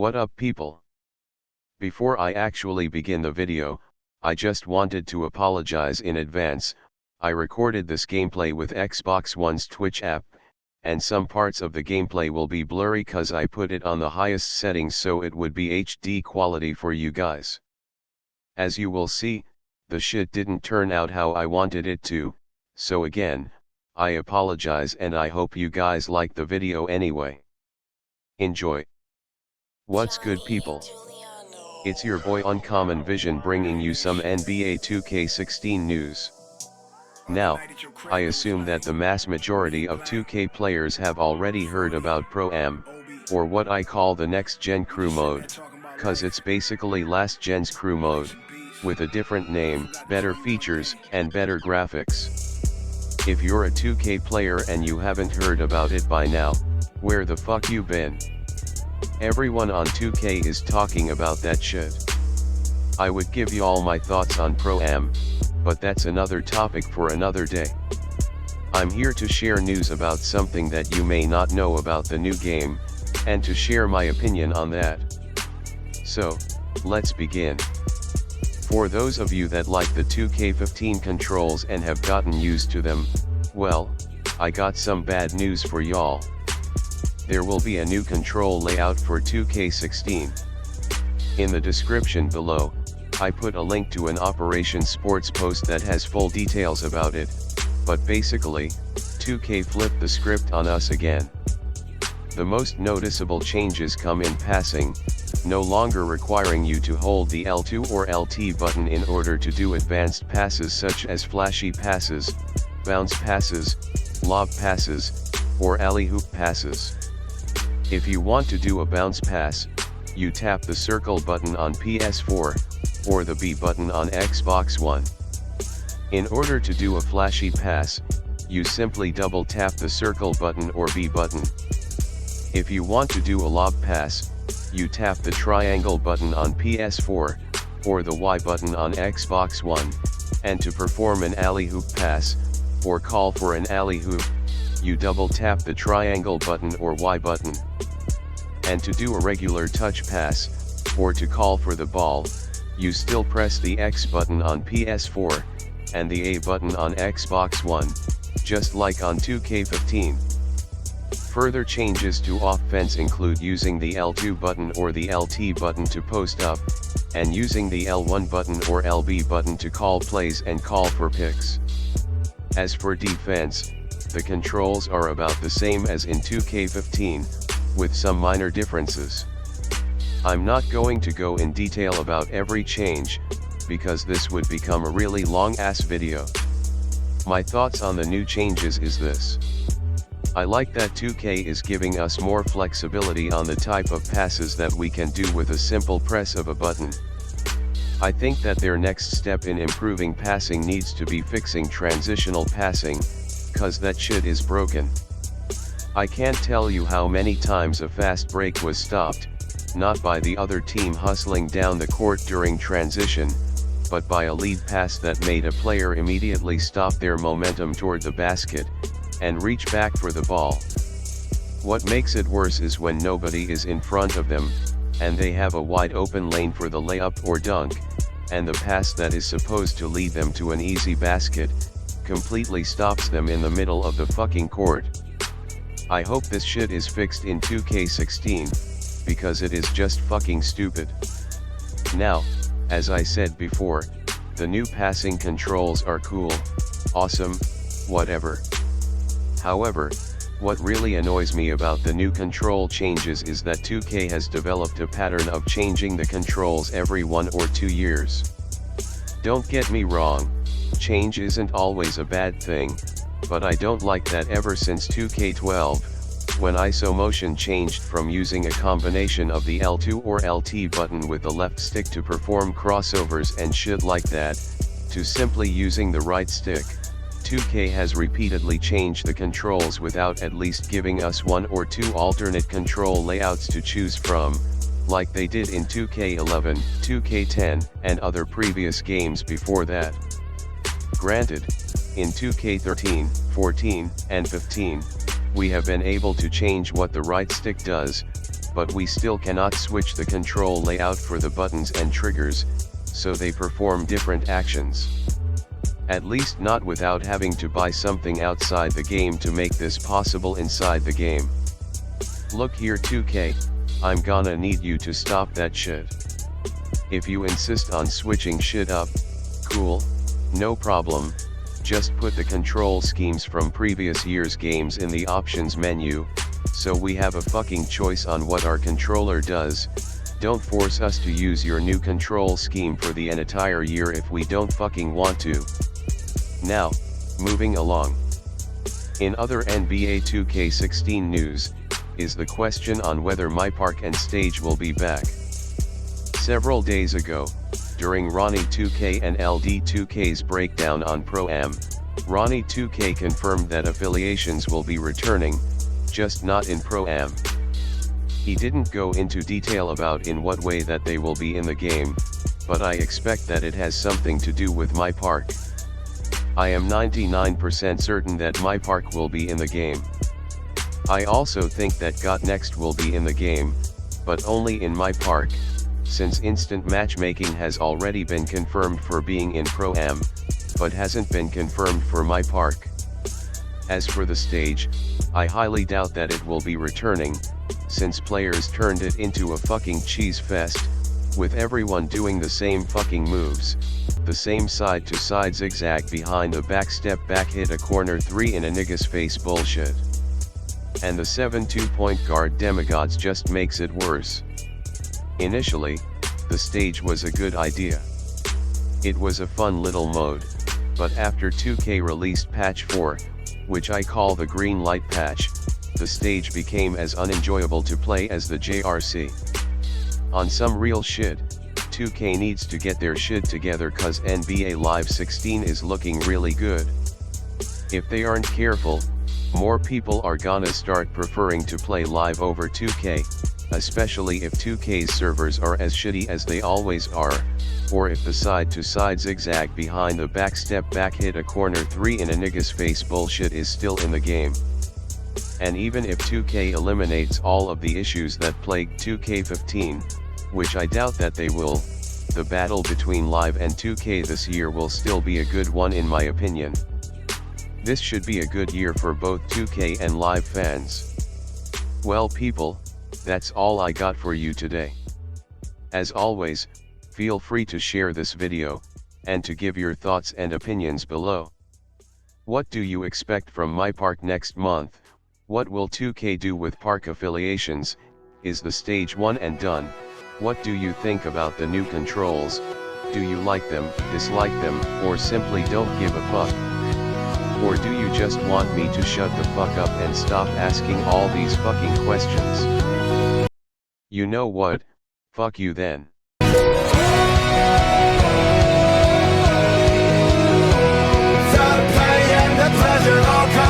What up people? Before I actually begin the video, I just wanted to apologize in advance. I recorded this gameplay with Xbox One's Twitch app, and some parts of the gameplay will be blurry cause I put it on the highest settings so it would be HD quality for you guys. As you will see, the shit didn't turn out how I wanted it to, so again, I apologize and I hope you guys like the video anyway. Enjoy. What's good people? It's your boy UnCommonVision bringing you some NBA 2K16 news. Now, I assume that the mass majority of 2K players have already heard about Pro-Am, or what I call the next gen crew mode, cause it's basically last gen's crew mode, with a different name, better features, and better graphics. If you're a 2K player and you haven't heard about it by now, where the fuck you been? Everyone on 2K is talking about that shit. I would give y'all my thoughts on Pro-Am, but that's another topic for another day. I'm here to share news about something that you may not know about the new game, and to share my opinion on that. So, let's begin. For those of you that like the 2K15 controls and have gotten used to them, well, I got some bad news for y'all. There will be a new control layout for 2K16. In the description below, I put a link to an Operation Sports post that has full details about it, but basically, 2K flipped the script on us again. The most noticeable changes come in passing, no longer requiring you to hold the L2 or LT button in order to do advanced passes such as flashy passes, bounce passes, lob passes, or alley-oop passes. If you want to do a bounce pass, you tap the circle button on PS4, or the B button on Xbox One. In order to do a flashy pass, you simply double tap the circle button or B button. If you want to do a lob pass, you tap the triangle button on PS4, or the Y button on Xbox One, and to perform an alley-oop pass, or call for an alley-oop, you double tap the triangle button or Y button. And to do a regular touch pass, or to call for the ball, you still press the X button on PS4, and the A button on Xbox One, just like on 2K15. Further changes to offense include using the L2 button or the LT button to post up, and using the L1 button or LB button to call plays and call for picks. As for defense, the controls are about the same as in 2K15, with some minor differences. I'm not going to go in detail about every change, because this would become a really long-ass video. My thoughts on the new changes is this. I like that 2K is giving us more flexibility on the type of passes that we can do with a simple press of a button. I think that their next step in improving passing needs to be fixing transitional passing, cause that shit is broken. I can't tell you how many times a fast break was stopped, not by the other team hustling down the court during transition, but by a lead pass that made a player immediately stop their momentum toward the basket, and reach back for the ball. What makes it worse is when nobody is in front of them, and they have a wide open lane for the layup or dunk, and the pass that is supposed to lead them to an easy basket, completely stops them in the middle of the fucking court. I hope this shit is fixed in 2K16, because it is just fucking stupid. Now, as I said before, the new passing controls are cool, awesome, whatever. However, what really annoys me about the new control changes is that 2K has developed a pattern of changing the controls every 1 or 2 years. Don't get me wrong, change isn't always a bad thing, but I don't like that ever since 2K12, when ISO motion changed from using a combination of the L2 or LT button with the left stick to perform crossovers and shit like that, to simply using the right stick. 2K has repeatedly changed the controls without at least giving us 1 or 2 alternate control layouts to choose from, like they did in 2K11, 2K10, and other previous games before that. Granted, in 2K13, 14, and 15, we have been able to change what the right stick does, but we still cannot switch the control layout for the buttons and triggers, so they perform different actions. At least not without having to buy something outside the game to make this possible inside the game. Look here 2K, I'm gonna need you to stop that shit. If you insist on switching shit up, cool, no problem, just put the control schemes from previous year's games in the options menu, so we have a fucking choice on what our controller does. Don't force us to use your new control scheme for the entire year if we don't fucking want to. Now, moving along. In other NBA 2K16 news, is the question on whether MyPark and Stage will be back. Several days ago, during Ronnie 2K and LD 2K's breakdown on Pro-Am, Ronnie 2K confirmed that affiliations will be returning, just not in Pro-Am. He didn't go into detail about in what way that they will be in the game, but I expect that it has something to do with MyPark. I am 99% certain that MyPark will be in the game. I also think that Got Next will be in the game, but only in MyPark, since instant matchmaking has already been confirmed for being in Pro-Am, but hasn't been confirmed for MyPark. As for the stage, I highly doubt that it will be returning, since players turned it into a fucking cheese fest, with everyone doing the same fucking moves, the same side-to-side zigzag behind the back step back hit a corner 3 in a nigga's face bullshit. And the 7-2 point guard demigods just makes it worse. Initially, the stage was a good idea. It was a fun little mode, but after 2K released patch 4, which I call the green light patch, the stage became as unenjoyable to play as the JRC. On some real shit, 2K needs to get their shit together cause NBA Live 16 is looking really good. If they aren't careful, more people are gonna start preferring to play live over 2K, especially if 2K's servers are as shitty as they always are, or if the side-to-side zigzag behind the back step back hit a corner 3 in a nigga's face bullshit is still in the game. And even if 2K eliminates all of the issues that plagued 2K15, which I doubt that they will, the battle between Live and 2K this year will still be a good one in my opinion. This should be a good year for both 2K and Live fans. Well people, that's all I got for you today. As always, feel free to share this video, and to give your thoughts and opinions below. What do you expect from MyPark next month? What will 2K do with Park affiliations? Is the stage one and done? What do you think about the new controls? Do you like them, dislike them, or simply don't give a fuck? Or do you just want me to shut the fuck up and stop asking all these fucking questions? You know what? Fuck you then. The pain and the pleasure all come